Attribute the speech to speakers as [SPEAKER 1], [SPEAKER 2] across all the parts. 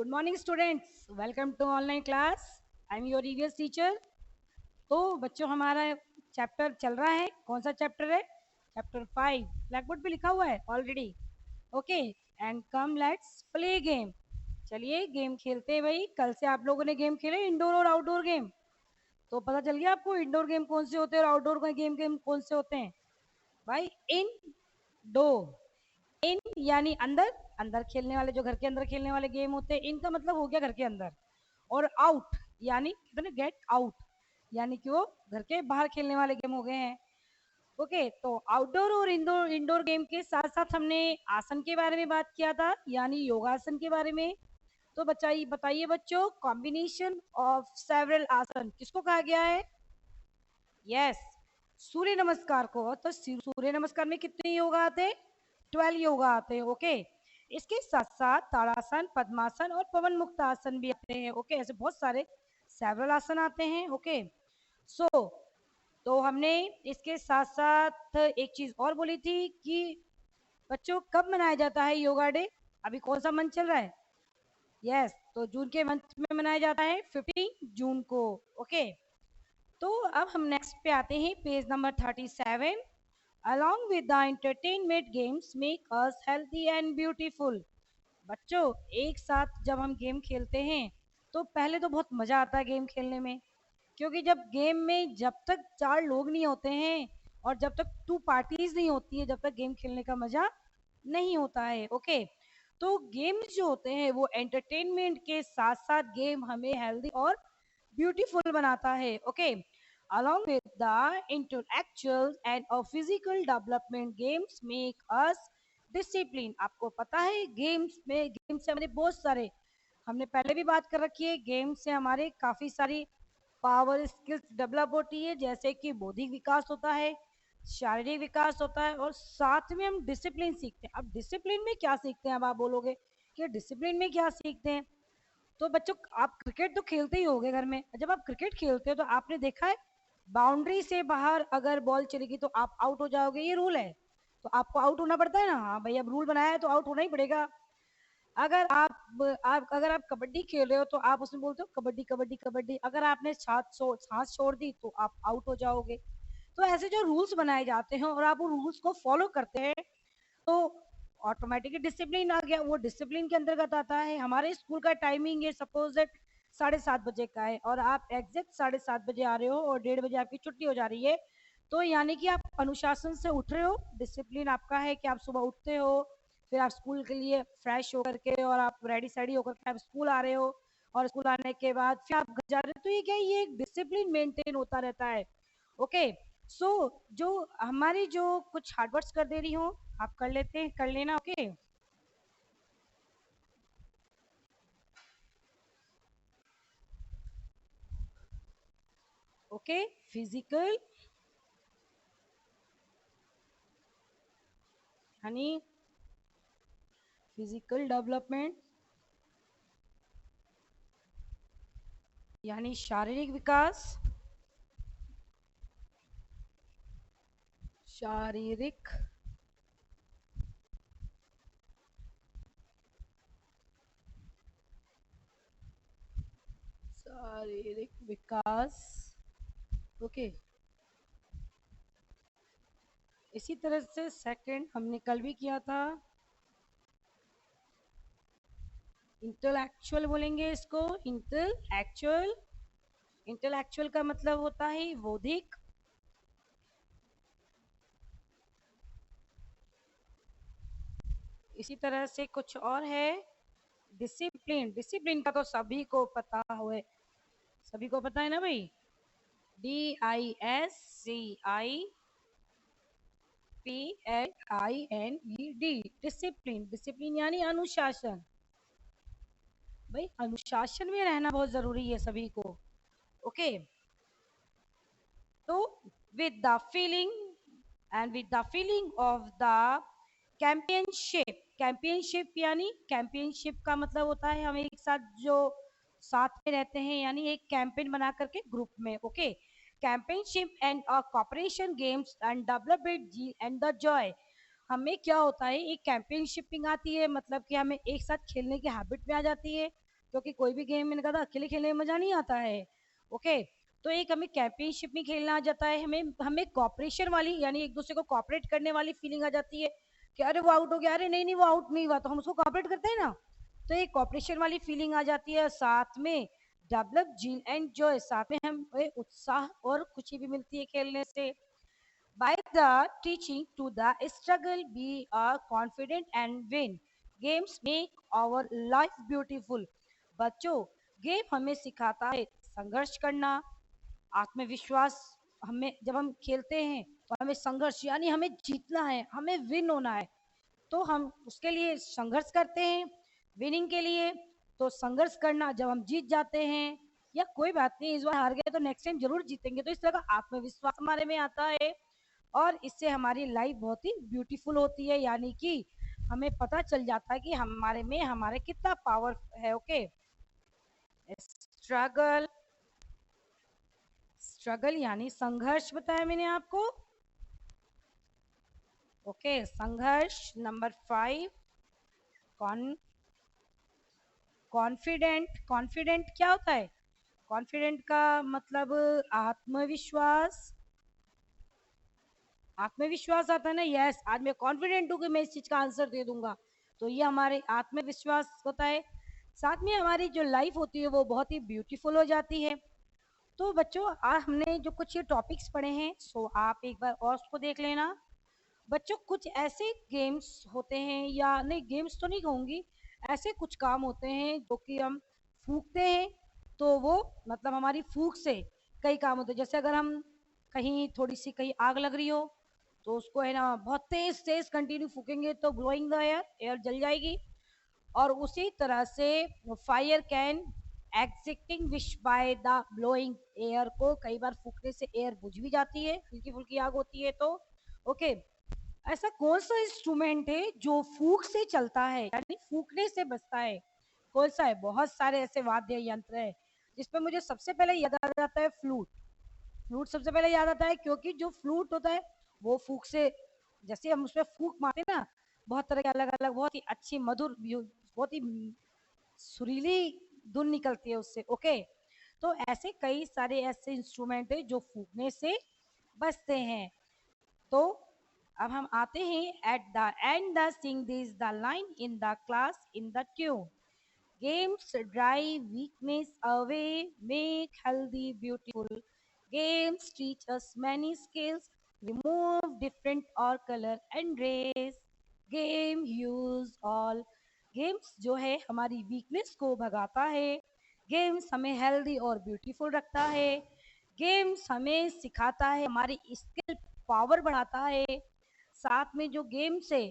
[SPEAKER 1] Good morning students, welcome to online class. I am your EVS teacher. तो बच्चों, हमारा chapter चल रहा है। कौन सा चैप्टर है? चैप्टर 5 ब्लैक बोर्ड पे लिखा हुआ है already. Okay, and come let's play game. चलिए गेम खेलते हैं भाई। कल से आप लोगों ने गेम खेले, इंडोर और आउटडोर गेम। तो पता चल गया आपको इंडोर गेम कौन से होते हैं और आउटडोर गेम गेम कौन से होते हैं भाई। इन डो इन यानी अंदर, अंदर खेलने वाले, जो घर के अंदर खेलने वाले गेम होते हैं। इनका मतलब हो गया घर के अंदर। और आउट यानी गेट आउट, यानी कि वो घर के बाहर खेलने वाले गेम हो गए हैं। ओके, तो आउटडोर और इंडोर इंडोर गेम के साथ साथ हमने आसन के बारे में बात किया था, यानी योगासन के बारे में। तो बताइए बताइए बच्चों, कॉम्बिनेशन ऑफ सेवरल आसन किसको कहा गया है? यस, सूर्य नमस्कार को। तो सूर्य नमस्कार में कितने योगा आते हैं? 12 योगा आते हैं। ओके, इसके साथ साथ ताड़ासन, पद्मासन और पवन मुक्त आसन भी आते हैं। ओके, ऐसे बहुत सारे सेवरल आसन आते हैं। ओके, सो तो हमने इसके साथ साथ एक चीज और बोली थी कि बच्चों, कब मनाया जाता है योगा डे? अभी कौन सा मंथ चल रहा है? यस, तो जून के मंथ में मनाया जाता है 15 जून को। ओके, तो अब हम नेक्स्ट पे आते हैं, page number 37। Along with the entertainment, games make us healthy and beautiful। बच्चों, एक साथ जब हम गेम खेलते हैं तो पहले तो बहुत मजा आता है गेम खेलने में। क्योंकि जब गेम में जब तक 4 लोग नहीं होते हैं और जब तक 2 पार्टीज नहीं होती है, जब तक गेम खेलने का मजा नहीं होता है। ओके, तो गेम्स जो होते हैं वो एंटरटेनमेंट के साथ साथ गेम हमें हेल्दी और ब्यूटीफुल बनाता है। Okay, along with the intellectual and a physical development, games make us discipline। आपको पता है गेम से हमारे बहुत सारे, हमने पहले भी बात कर रखी है, गेम से हमारे काफी सारी पावर स्किल्स डेवलप होती है, जैसे कि बौद्धिक विकास होता है, शारीरिक विकास होता है और साथ में हम डिसिप्लिन सीखते हैं। अब डिसिप्लिन में क्या सीखते हैं? अब आप बोलोगे कि डिसिप्लिन में क्या सीखते हैं? तो बच्चों, आप क्रिकेट तो खेलते ही होगे घर में। जब आप क्रिकेट खेलते हो तो आपने देखा है, बाउंड्री से बाहर अगर बॉल चलेगी तो आप आउट हो जाओगे, ये रूल है। तो आपको आउट होना पड़ता है ना। हाँ भाई, अब रूल बनाया है तो आउट होना ही पड़ेगा। अगर आप अगर आप कबड्डी खेल रहे हो तो आप उसमें बोलते हो कबड्डी कबड्डी कबड्डी। अगर आपने सांस छोड़ दी तो आप आउट हो जाओगे। तो ऐसे जो रूल्स बनाए जाते हैं और आप वो रूल्स को फॉलो करते हैं, तो ऑटोमेटिकली डिसिप्लिन आ गया। वो डिसिप्लिन के अंतर्गत आता है। हमारे स्कूल का टाइमिंग है सपोज दैट 7:30 बजे का है और आप एग्जैक्ट 7:30 बजे आ रहे हो और 1:30 बजे आपकी छुट्टी हो जा रही है। तो यानी कि आप अनुशासन से उठ रहे हो। डिसिप्लिन आपका है कि आप सुबह उठते हो, फिर आप स्कूल के लिए फ्रेश होकर के और आप रेडी सेडी होकर के आप स्कूल आ रहे हो, और स्कूल आने के बाद फिर आप घर जा रहे हो। तो ये क्या है? ये एक डिसिप्लिन मेंटेन होता रहता है। ओके, सो जो हमारी जो कुछ हार्डवर्ड्स कर दे रही हूँ, आप कर लेते हैं, कर लेना। ओके, ओके, फिजिकल यानी फिजिकल डेवलपमेंट यानी शारीरिक विकास, शारीरिक शारीरिक विकास। ओके, इसी तरह से सेकंड हमने कल भी किया था, इंटेलेक्चुअल बोलेंगे इसको। इंटेलेक्चुअल, इंटेलेक्चुअल का मतलब होता है बौद्धिक। इसी तरह से कुछ और है, डिसिप्लिन। डिसिप्लिन का तो सभी को पता हुए, सभी को पता है ना भाई। DISCIPLINED, discipline. डिसिप्लिन यानी अनुशासन। भाई, अनुशासन में रहना बहुत जरूरी है सभी को। ओके, तो with the feeling and with the feeling of the companionship. Companionship यानी, कैंपियनशिप का मतलब होता है हम एक साथ जो साथ में रहते हैं, यानी एक कैंपेन बना करके ग्रुप में। Okay, companionship and cooperation games and develop it and the joy. हमें क्या होता है, एक कैंपेनशिपिंग आती है, मतलब कि हमें एक साथ खेलने की हैबिट में आ जाती है। क्योंकि कोई भी गेम मैंने कहा था अकेले खेलने में मजा नहीं आता है। ओके, तो एक हमें चैंपियनशिप में खेलना आ जाता है, हमें हमें कॉपरेशन वाली यानी एक दूसरे को कॉपरेट करने वाली फीलिंग आ जाती है कि अरे वो आउट हो गया, अरे नहीं नहीं वो आउट नहीं हुआ, तो हम उसको कॉपरेट करते हैं ना, तो एक कॉपरेशन वाली फीलिंग आ जाती है। साथ में डेवलप जील एंड जॉय, साथ में हमें उत्साह और खुशी भी मिलती है खेलने से। By the teaching to the struggle, be confident and win. Games make our life beautiful. बच्चों, गेम हमें सिखाता है संघर्ष करना, आत्मविश्वास। हमें जब हम खेलते हैं तो हमें संघर्ष यानी हमें जीतना है, हमें विन होना है, तो हम उसके लिए संघर्ष करते हैं विनिंग के लिए। तो संघर्ष करना, जब हम जीत जाते हैं या कोई बात नहीं इस बार हार गए तो नेक्स्ट टाइम जरूर जीतेंगे, तो इस तरह का आत्मविश्वास हमारे में आता है और इससे हमारी लाइफ बहुत ही ब्यूटीफुल होती है, यानी कि हमें पता चल जाता है कि हमारे में हमारे कितना पावर है। ओके, स्ट्रगल, स्ट्रगल यानी संघर्ष बताया मैंने आपको। ओके, संघर्ष। Number 5, confident. कॉन्फिडेंट क्या होता है? कॉन्फिडेंट का मतलब आत्मविश्वास। आत्मविश्वास आता है ना, यस आज मैं कॉन्फिडेंट हूँ कि मैं इस चीज का आंसर दे दूंगा, तो ये हमारे आत्मविश्वास होता है। साथ में हमारी जो लाइफ होती है वो बहुत ही ब्यूटीफुल हो जाती है। तो बच्चों आज हमने जो कुछ ये टॉपिक्स पढ़े हैं सो आप एक बार और उसको देख लेना। बच्चों कुछ ऐसे गेम्स होते हैं, या नहीं गेम्स तो नहीं कहूँगी, ऐसे कुछ काम होते हैं जो कि हम फूकते हैं, तो वो मतलब हमारी फूक से कई काम होते हैं। जैसे अगर हम कहीं थोड़ी सी कहीं आग लग रही हो तो उसको है ना बहुत तेज तेज कंटिन्यू फूकेंगे तो ब्लोइंग द एयर, एयर जल जाएगी। और उसी तरह से fire can exiting wish bye the blowing air, को कई बार फूकने से एयर बुझ भी जाती है, हल्की फुल्की आग होती है तो। ओके, ऐसा कौन सा इंस्ट्रूमेंट है जो फूक से चलता है यानी फूकने से बजता है? कौन सा है? बहुत सारे ऐसे वाद्य यंत्र है जिसपे मुझे सबसे पहले याद आ जाता है फ्लूट। फ्लूट सबसे पहले याद आता है क्योंकि जो फ्लूट होता है वो फूक से, जैसे हम उसमें फूक मारते हैं ना, बहुत तरह के अलग अलग बहुत ही अच्छी मधुर बहुत ही सुरीली धुन निकलती है उससे। ओके, तो ऐसे कई सारे ऐसे इंस्ट्रूमेंट है जो फूकने से बजते हैं। तो अब हम आते हैं at the end the Singh this the line in the class in the tune. Games drive weakness away, make healthy beautiful. Games teach us many skills, remove different or color and race. Game use all. Games जो है हमारी weakness को भगाता है। Games हमें healthy और beautiful रखता है। Games हमें सिखाता है, हमारी स्किल पावर बढ़ाता है। साथ में जो गेम्स है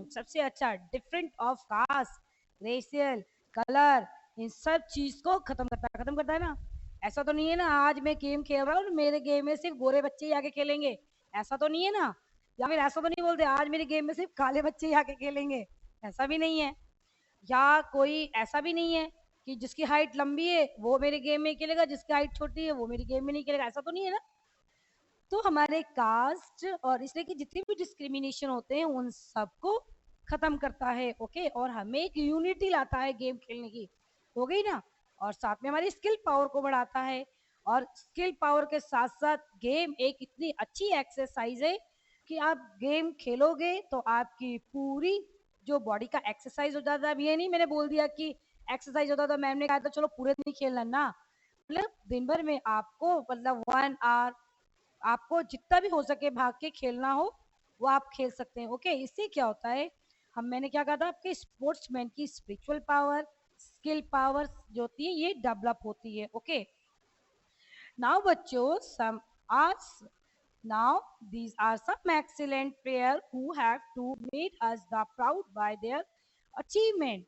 [SPEAKER 1] सबसे अच्छा different of caste, racial, colour, इन सब चीज को खत्म करता है ना। ऐसा तो नहीं है ना आज मैं गेम खेल रहा हूँ और मेरे गेम में सिर्फ गोरे बच्चे ही आके खेलेंगे, ऐसा तो नहीं है ना। या फिर ऐसा तो नहीं बोलते आज मेरे गेम में सिर्फ काले बच्चे ही आके खेलेंगे, ऐसा भी नहीं है। या कोई ऐसा भी नहीं है कि जिसकी हाइट लंबी है वो मेरे गेम में खेलेगा, जिसकी हाइट छोटी है वो मेरी गेम में नहीं खेलेगा, ऐसा तो नहीं है ना। तो हमारे कास्ट और इस तरह की जितनी भी डिस्क्रिमिनेशन होते हैं उन सबको खत्म करता है। ओके, और हमें एक यूनिटी लाता है गेम खेलने की, हो गई ना। और साथ में हमारी स्किल पावर को बढ़ाता है। और स्किल पावर के साथ साथ गेम एक इतनी अच्छी एक्सरसाइज है कि आप गेम खेलोगे तो आपकी पूरी जो बॉडी का एक्सरसाइज हो जाता है। अब ये नहीं मैंने बोल दिया कि एक्सरसाइज होता तो मैम ने कहा था चलो पूरे दिन ही खेलना ना, मतलब दिन भर में आपको मतलब 1 आवर आपको जितना भी हो सके भाग के खेलना हो वो आप खेल सकते हैं। ओके, इससे क्या होता है, हम मैंने क्या कहा था आपके स्पोर्ट्समैन की स्पिरिचुअल पावर, स्किल पावर जो होती है ये डेवलप होती है। ओके, नाउ बच्चों सम आज now these are some excellent player who have to made us the proud by their achievement।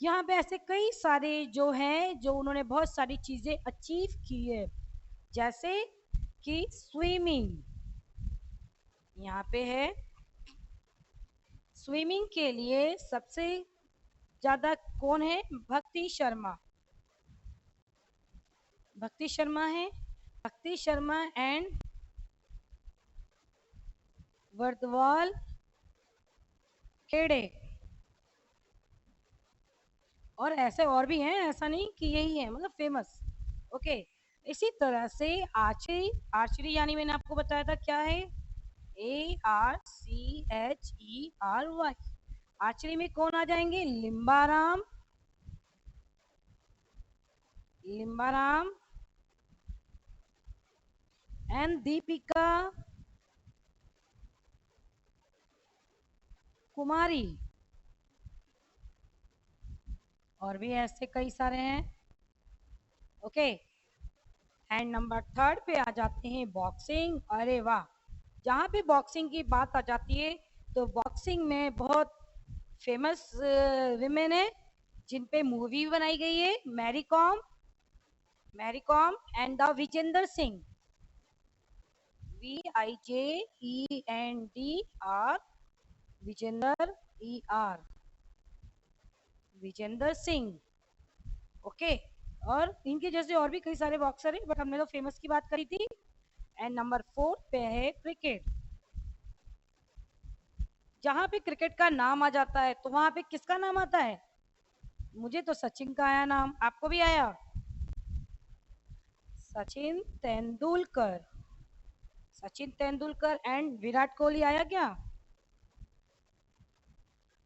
[SPEAKER 1] यहाँ पे ऐसे कई सारे जो हैं जो उन्होंने बहुत सारी चीजें अचीव की है, जैसे कि स्विमिंग यहाँ पे है। स्विमिंग के लिए सबसे ज्यादा कौन है? भक्ति शर्मा। भक्ति शर्मा है, भक्ति शर्मा एंड वर्दवाल खेड़े। और ऐसे और भी हैं, ऐसा नहीं कि यही है, मतलब फेमस। ओके, इसी तरह से आर्चरी, आर्चरी यानी मैंने आपको बताया था क्या है, ARCHERY। आर्चरी में कौन आ जाएंगे, लिम्बाराम, लिम्बाराम एंड दीपिका कुमारी। और भी ऐसे कई सारे हैं। ओके, एंड नंबर थर्ड पे आ जाते हैं बॉक्सिंग। अरे वाह, जहाँ पे बॉक्सिंग की बात आ जाती है तो बॉक्सिंग में बहुत फेमस विमेन है जिन पे मूवी बनाई गई है, Mary Kom, Mary Kom and the Vijender Singh, VIJENDR, Vijender ER, Vijender Singh. Okay, और इनके जैसे और भी कई सारे बॉक्सर हैं, बट हमने तो फेमस की बात करी थी। एंड नंबर फोर्थ पे है क्रिकेट। जहां पे क्रिकेट का नाम आ जाता है तो वहां पे किसका नाम आता है, मुझे तो सचिन का आया नाम, आपको भी आया, सचिन तेंदुलकर, सचिन तेंदुलकर एंड विराट कोहली आया क्या,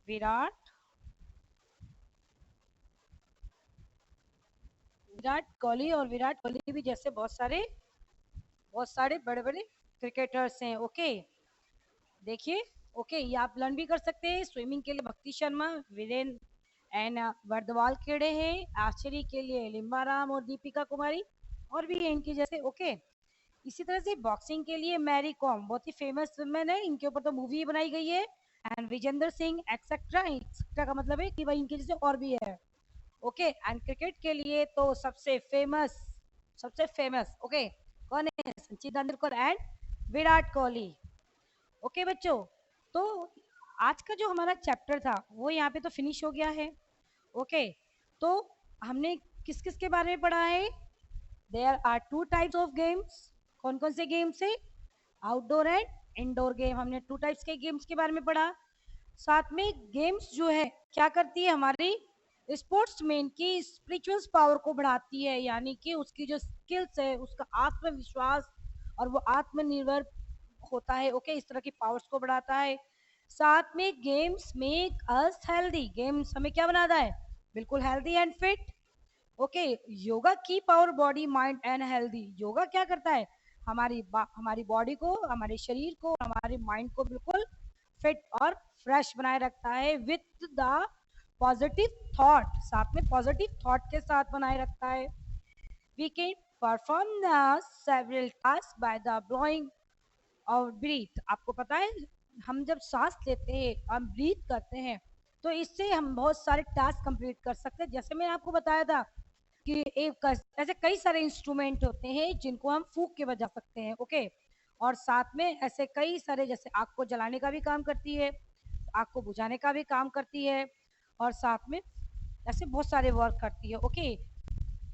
[SPEAKER 1] विराट, विराट कोहली। और विराट कोहली भी जैसे बहुत सारे बड़े बड़े क्रिकेटर्स हैं। ओके, देखिए, ओके, ये आप लर्न भी कर सकते हैं। स्विमिंग के लिए भक्ति शर्मा, वीरेंद्र एंड वर्धवाल खेड़े हैं। आर्चरी के लिए लिम्बाराम और दीपिका कुमारी, और भी है इनके जैसे। ओके, इसी तरह से बॉक्सिंग के लिए मैरी कॉम बहुत ही फेमस वुमेन है, इनके ऊपर तो मूवी बनाई गई है। And Vijender Singh etcetera, etcetera का मतलब है कि भाई इनके जैसे और भी है। ओके, एंड क्रिकेट के लिए तो सबसे फेमस, सबसे फेमस, ओके, कौन है, सचिन तेंदुलकर एंड विराट कोहली। ओके बच्चों, तो आज का जो हमारा चैप्टर था वो यहाँ पे तो फिनिश हो गया है। ओके, तो हमने किस किस के बारे में पढ़ा है, there are two types of games. कौन कौन से गेम्स है, आउटडोर एंड इंडोर गेम, हमने टू टाइप्स के गेम्स के बारे में पढ़ा। साथ में गेम्स जो है क्या करती है, हमारी स्पोर्ट्समैन की स्पिरिचुअल पावर को बढ़ाती है, यानी कि उसकी जो स्किल्स है, उसका आत्मविश्वास और वो आत्मनिर्भर होता है। ओके, इस तरह की पावर्स को बढ़ाता है। साथ में games make us healthy, games हमें क्या बनाता है, बिल्कुल healthy and fit. Okay, yoga की power body mind and healthy, yoga क्या करता है, हमारी बॉडी को, हमारे शरीर को, हमारे माइंड को बिल्कुल फिट और फ्रेश बनाए रखता है विथ द पॉजिटिव थॉट, साथ में पॉजिटिव थॉट के साथ बनाए रखता है। We can perform the several task by the blowing और ब्रीथ। आपको पता है, हम जब सांस लेते हैं, हम ब्रीथ करते हैं, तो इससे हम बहुत सारे टास्क कंप्लीट कर सकते हैं। जैसे मैंने आपको बताया था कि एक ऐसे कई सारे इंस्ट्रूमेंट होते हैं जिनको हम फूंक के बजा सकते हैं। ओके, और साथ में ऐसे कई सारे, जैसे आग को जलाने का भी काम करती है, आग को बुझाने का भी काम करती है, और साथ में ऐसे बहुत सारे वर्क करती है। ओके,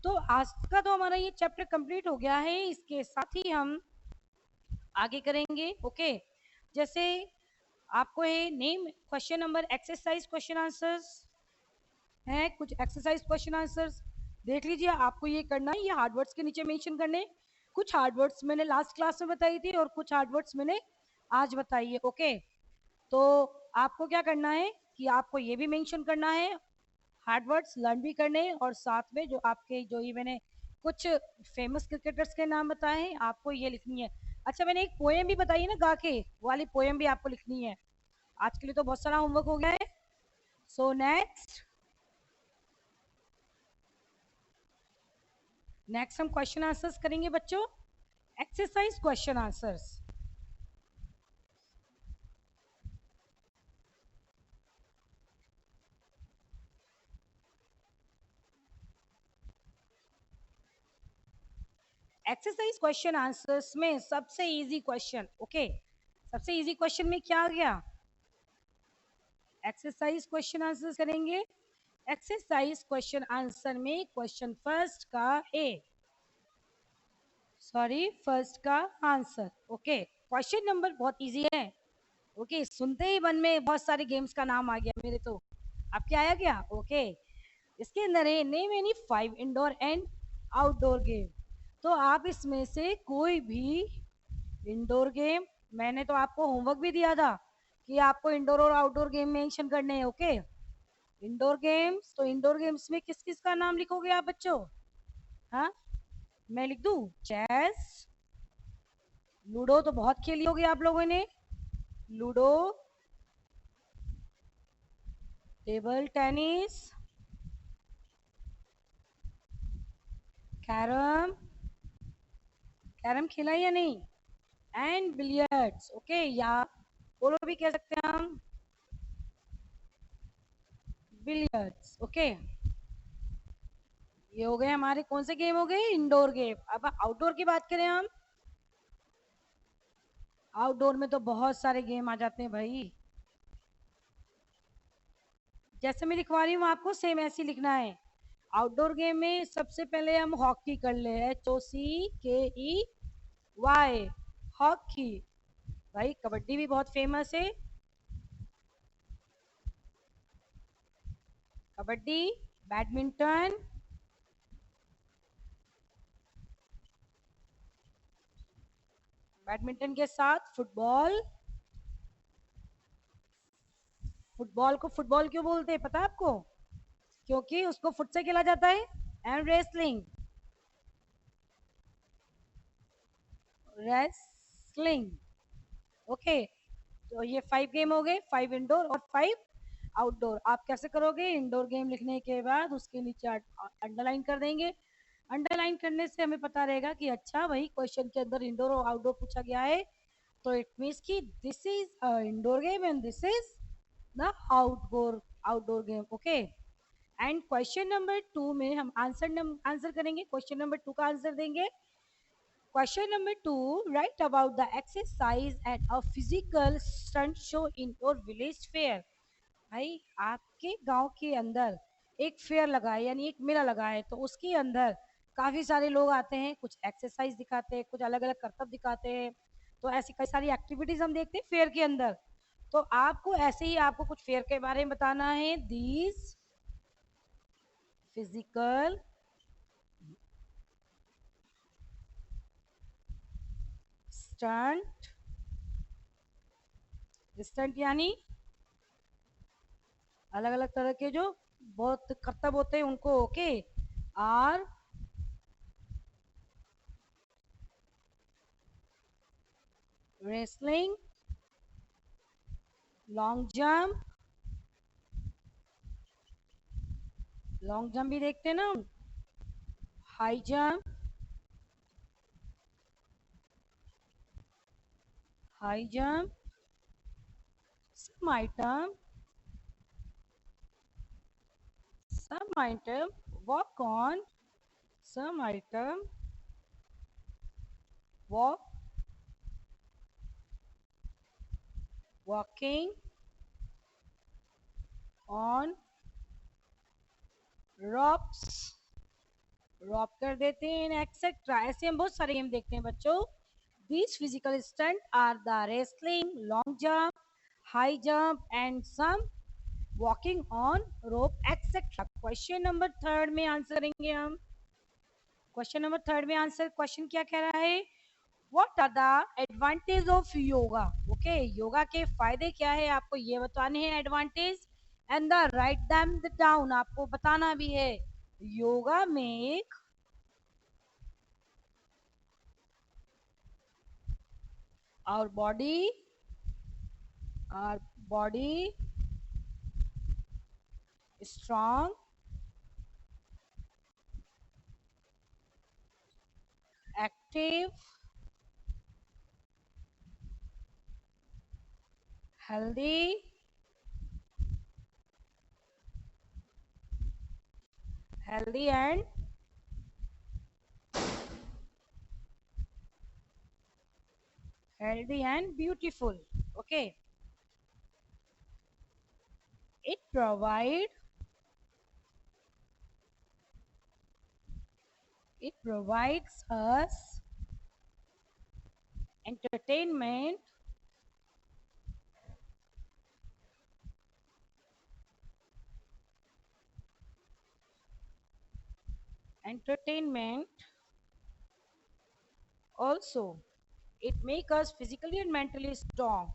[SPEAKER 1] तो आज का तो हमारा ये चैप्टर कंप्लीट हो गया है, इसके साथ ही हम आगे करेंगे। ओके, जैसे आपको है name question number, exercise question answers है, कुछ एक्सरसाइज क्वेश्चन आंसर्स देख लीजिए। आपको ये करना है, ये हार्डवर्ड्स के नीचे मेंशन करने। कुछ हार्डवर्ड्स मैंने लास्ट क्लास में बताई थी और कुछ हार्डवर्ड्स मैंने आज बताई है। ओके, तो आपको क्या करना है कि आपको ये भी मेंशन करना है, हार्डवर्ड्स लर्न भी करने, और साथ में जो आपके जो ये मैंने कुछ फेमस क्रिकेटर्स के नाम बताए हैं आपको ये लिखनी है। अच्छा, मैंने एक पोएम भी बताई है ना गा के, वो वाली पोएम भी आपको लिखनी है। आज के लिए तो बहुत सारा होमवर्क हो गया है। सो नेक्स्ट, हम क्वेश्चन आंसर्स करेंगे बच्चों, exercise question answers. Exercise question answers में सबसे इजी क्वेश्चन, ओके, सबसे इजी क्वेश्चन में क्या आ गया, एक्सरसाइज क्वेश्चन आंसर्स करेंगे। एक्सरसाइज क्वेश्चन आंसर में क्वेश्चन फर्स्ट का ए, सॉरी फर्स्ट का आंसर। ओके, क्वेश्चन नंबर बहुत इजी है। ओके, सुनते ही मन में बहुत सारे गेम्स का नाम आ गया मेरे तो, आपके आया क्या। ओके, इसके अंदर है name any 5 indoor and outdoor game. तो आप इसमें से कोई भी इंडोर गेम, मैंने तो आपको होमवर्क भी दिया था कि आपको इंडोर और आउटडोर गेम मेंशन करने हैं। ओके, इंडोर गेम्स, तो इंडोर गेम्स में किस किस का नाम लिखोगे आप बच्चों? हाँ, मैं लिख दूं? चेस, लूडो तो बहुत खेली होगी आप लोगों ने, ludo, table tennis, carrom, carrom खेला या नहीं, एंड बिलियर्ड्स। ओके, या पोलो भी कह सकते हैं हम, बिलियर्ड्स। ओके, ये हो गए हमारे कौन से गेम हो गए? Indoor game. अब आउटडोर की बात करें हम, आउटडोर में तो बहुत सारे गेम आ जाते हैं भाई। जैसे मैं लिखवा रही हूँ आपको सेम ऐसे ही लिखना है। आउटडोर गेम में सबसे पहले हम हॉकी कर ले, HOCKEY, हॉकी। भाई कबड्डी भी बहुत फेमस है, कबड्डी, बैडमिंटन, बैडमिंटन के साथ फुटबॉल। फुटबॉल को फुटबॉल क्यों बोलते हैं पता है आपको? क्योंकि उसको फुट से खेला जाता है। And wrestling, wrestling. ओके, तो ये 5 गेम हो गए, 5 इंडोर और 5 आउटडोर। आप कैसे करोगे? इंडोर गेम लिखने के बाद उसके नीचे अंडरलाइन कर देंगे। अंडरलाइन करने से हमें पता रहेगा कि अच्छा भाई क्वेश्चन के अंदर इंडोर और आउटडोर पूछा गया है, तो इट मीन्स कि this is indoor game and this is the outdoor game. Okay, and question number 2 में हम आंसर करेंगे, क्वेश्चन नंबर 2 का आंसर देंगे। Question number 2, write about the exercise and a physical stunt show in your village fair. भाई आपके गांव के अंदर एक फेयर लगा है, यानी एक मेला लगा है, तो उसके अंदर काफी सारे लोग आते हैं, कुछ एक्सरसाइज दिखाते हैं, कुछ अलग अलग करतब दिखाते हैं। तो ऐसी कई सारी एक्टिविटीज हम देखते हैं फेयर के अंदर। तो आपको ऐसे ही आपको कुछ फेयर के बारे में बताना है। दीज फिजिकल स्टंट, स्टंट यानी अलग अलग तरह के जो बहुत करतब होते हैं उनको। Okay, or wrestling, long jump, long jump भी देखते हैं ना, high jump, high jump, some item, some item, walk on, some item, walk, walking on ropes, रॉप कर देते हैं, एक्सेट्रा। ऐसे हम बहुत सारे गेम देखते हैं बच्चों। These physical stunts are the wrestling, long jump, high jump, and some walking on rope, etc. Question number 3 में आंसर करेंगे हम। क्वेश्चन नंबर 3 में आंसर, क्वेश्चन क्या कह रहा है? What are the advantage of yoga? Okay, yoga के फायदे क्या है आपको ये बताने हैं, advantage, and the write them down, आपको बताना भी है। योगा में our body, our body strong, active, healthy, healthy and healthy and beautiful. Okay, it provide, it provides us entertainment, entertainment also, it make us physically and mentally strong.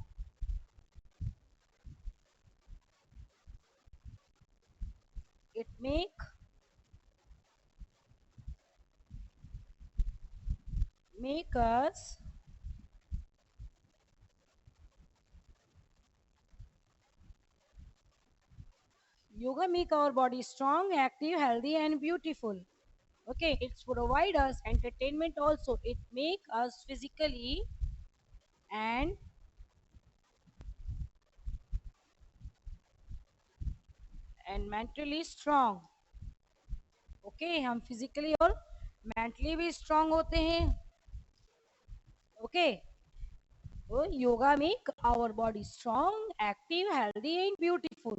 [SPEAKER 1] It make us yoga make our body strong, active, healthy, and beautiful. Okay, it's provide us entertainment also. It make us physically and mentally strong. Okay, हम physically और mentally भी strong होते हैं. Okay, so yoga make our body strong, active, healthy, and beautiful.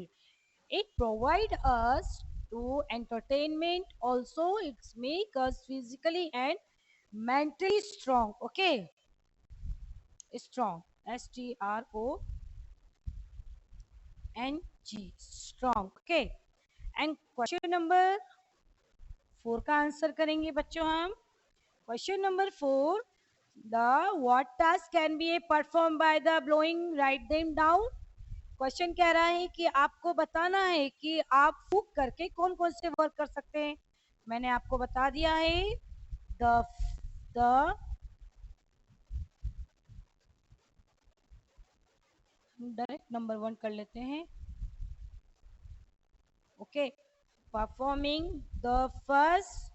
[SPEAKER 1] It provide us to entertainment also. It's make us physically and mentally strong. Okay, strong. STRONG, strong. Okay, and question number 4 का answer करेंगे बच्चों हम. Question number 4, the what task can be performed by the blowing, write them down. Question कह रहा है कि आपको बताना है कि आप फूंक करके कौन कौन से वर्क कर सकते हैं. मैंने आपको बता दिया है. द द डायरेक्ट नंबर 1 कर लेते हैं. Okay, performing the first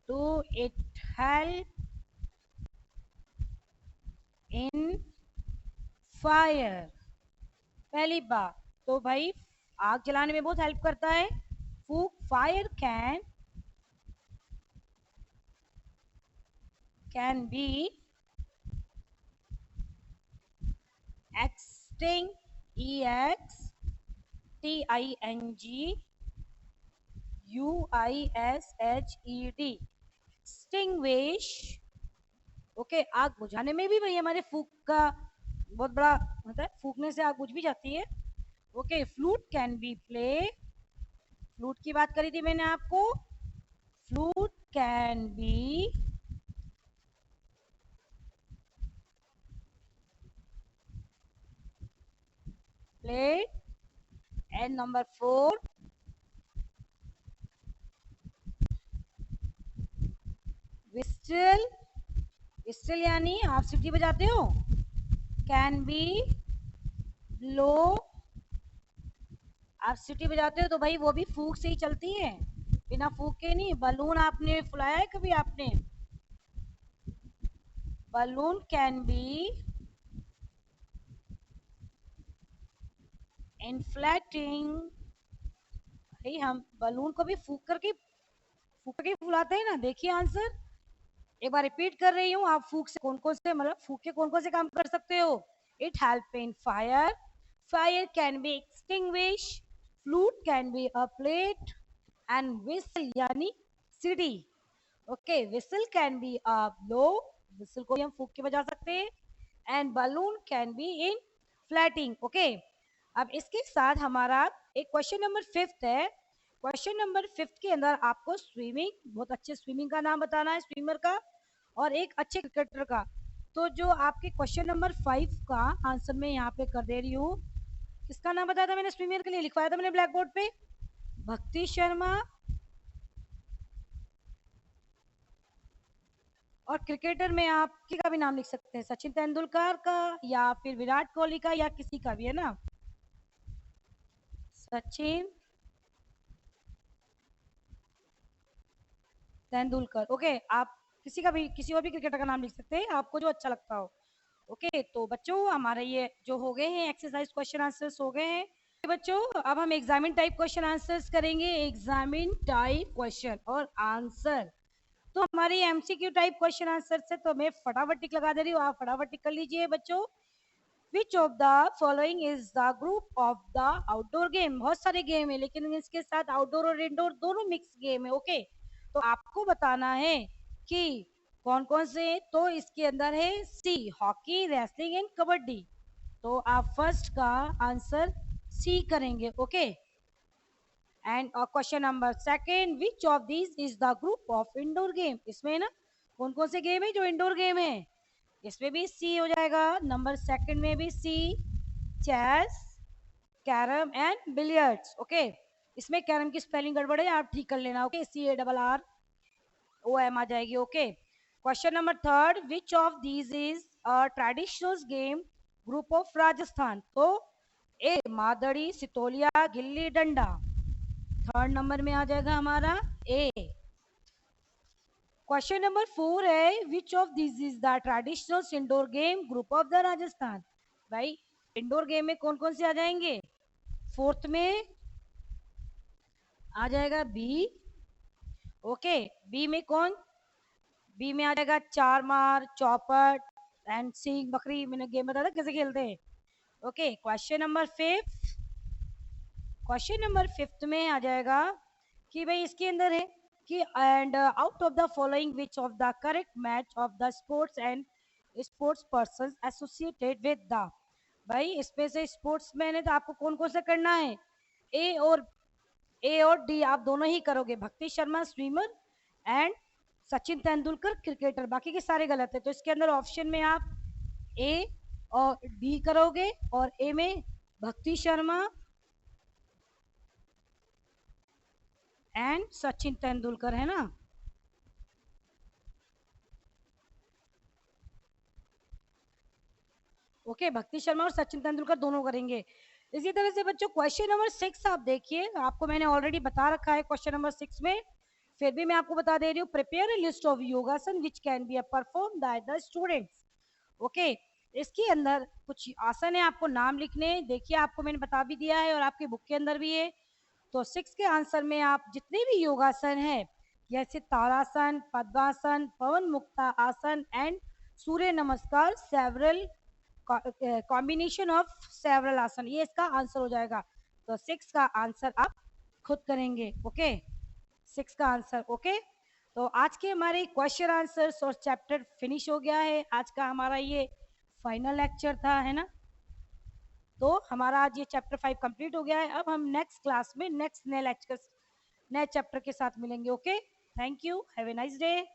[SPEAKER 1] two it help in fire. पहली बात तो भाई आग जलाने में बहुत हेल्प करता है. फूक fire can be extinct, extinguished, extinguish. Okay, आग बुझाने में भी भाई हमारे फूक का बहुत बड़ा होता है. फूकने से आग बुझ भी जाती है. Okay, flute can B play. Flute की बात करी थी मैंने आपको. Flute can B played. And number 4, whistle. whistle यानी आप सीटी बजाते हो. Can be blow. आप सीटी बजाते हो तो भाई वो भी फूंक से ही चलती है, बिना फूंक के नहीं. बलून आपने फुलाया है कभी आपने? Balloon can B inflating. भाई हम बलून को भी फूंक करके फुलाते हैं ना. देखिए आंसर एक बार रिपीट कर रही हूँ. आप फूंक से कौन कौन से मतलब फूंक के कौन कौन से काम कर सकते हो. It help in fire. Fire can be extinguish. Flute can be a plate. And whistle यानी सीढ़ी. Okay, whistle can be a blow. Whistle को हम फूंक के बजा सकते हैं. And balloon can be inflating. Okay, अब इसके साथ हमारा एक क्वेश्चन नंबर 5 है. क्वेश्चन नंबर 5 के अंदर आपको स्विमिंग, बहुत अच्छे स्विमिंग का नाम बताना है, स्विमर का, और एक अच्छे क्रिकेटर का. तो जो आपके क्वेश्चन नंबर 5 का आंसर मैं यहाँ पे कर दे रही हूँ. किसका नाम बताया था मैंने? स्विमर के लिए लिखवाया था मैंने ब्लैक बोर्ड पे. भक्ति शर्मा. और क्रिकेटर में आप किसी का भी नाम लिख सकते हैं. सचिन तेंदुलकर का या फिर विराट कोहली का या किसी का भी, है ना. सचिन तेंदुलकर. ओके, आप किसी का भी, किसी और भी क्रिकेटर का नाम लिख सकते हैं, आपको जो अच्छा लगता हो. ओके, तो बच्चों हमारे ये जो हो गए हैं एक्सरसाइज क्वेश्चन आंसर्स हो गए हैं. बच्चों अब हम एग्जामिन टाइप क्वेश्चन आंसर्स करेंगे. एग्जामिन टाइप क्वेश्चन और आंसर. तो हमारी एमसीक्यू टाइप क्वेश्चन आंसर से तो मैं फटाफट टिक लगा दे रही हूँ. आप फटाफट टिक कर लीजिए बच्चों. Which of the following is the group of the outdoor game. बहुत सारे गेम है लेकिन इसके साथ आउटडोर और इंडोर दोनों मिक्स गेम है. ओके, तो आपको बताना है कि कौन कौन से. तो इसके अंदर है सी, हॉकी, रेसलिंग एंड कबड्डी. तो आप फर्स्ट का आंसर सी करेंगे. Okay, and question number second, which of these is the group of indoor game? इसमें ना कौन कौन से गेम है जो इंडोर गेम है? इसमें भी सी हो जाएगा, नंबर सेकंड में भी सी, chess, carrom and billiards. Okay, इसमें कैरम की स्पेलिंग गड़बड़ है, आप ठीक कर लेना। ओके, CARROM आ जाएगी। Okay, question number third, which of these is a traditional game group of Rajasthan? तो ए मादड़ी, सितोलिया, गिल्ली डंडा। थर्ड नंबर में आ जाएगा हमारा ए। क्वेश्चन नंबर फोर है, which of this is the traditional indoor game group of the Rajasthan? भाई indoor game में कौन कौन से आ जाएंगे? फोर्थ में आ जाएगा बी। ओके, बी में कौन? बी में आ जाएगा चार मार, चौपट एंड सिंह बकरी। मैंने गेम बताया था कैसे खेलते हैं। Okay, question number fifth, question number fifth में आ जाएगा कि भाई इसके अंदर है कि and out of the following which of the correct match of the sports and sports person associated with the. भाई इसमें से स्पोर्ट्स मैन है तो आपको कौन कौन सा करना है? ए और डी आप दोनों ही करोगे। भक्ति Sharma swimmer and Sachin Tendulkar cricketer, बाकी के सारे गलत है। तो इसके अंदर ऑप्शन में आप ए और डी करोगे, और ए में भक्ति शर्मा एंड सचिन तेंदुलकर है ना। ओके, भक्ति शर्मा और सचिन तेंदुलकर दोनों करेंगे। इसी तरह से बच्चों क्वेश्चन नंबर 6 आप देखिए, आपको मैंने ऑलरेडी बता रखा है क्वेश्चन नंबर 6 में, फिर भी मैं आपको बता दे रही हूँ। प्रिपेयर अ लिस्ट ऑफ योगासन which can be perform by the students. Okay, इसके अंदर कुछ आसन है, आपको नाम लिखने। देखिए आपको मैंने बता भी दिया है और आपकी बुक के अंदर भी है। तो 6 के आंसर में आप जितने भी योगासन है, जैसे ताड़ासन, पद्मासन, पवन मुक्ता आसन एंड सूर्य नमस्कार, सेवरल कॉम्बिनेशन ऑफ सेवरल आसन, ये इसका आंसर हो जाएगा। तो 6 का आंसर आप खुद करेंगे। ओके, 6 का आंसर। ओके, तो आज के हमारे क्वेश्चन आंसर्स और चैप्टर फिनिश हो गया है। आज का हमारा ये फाइनल लेक्चर था, है ना। तो हमारा आज ये चैप्टर 5 कंप्लीट हो गया है। अब हम नेक्स्ट क्लास में नेक्स्ट नए लेक्चर, नए चैप्टर के साथ मिलेंगे। Okay, thank you, have a nice day.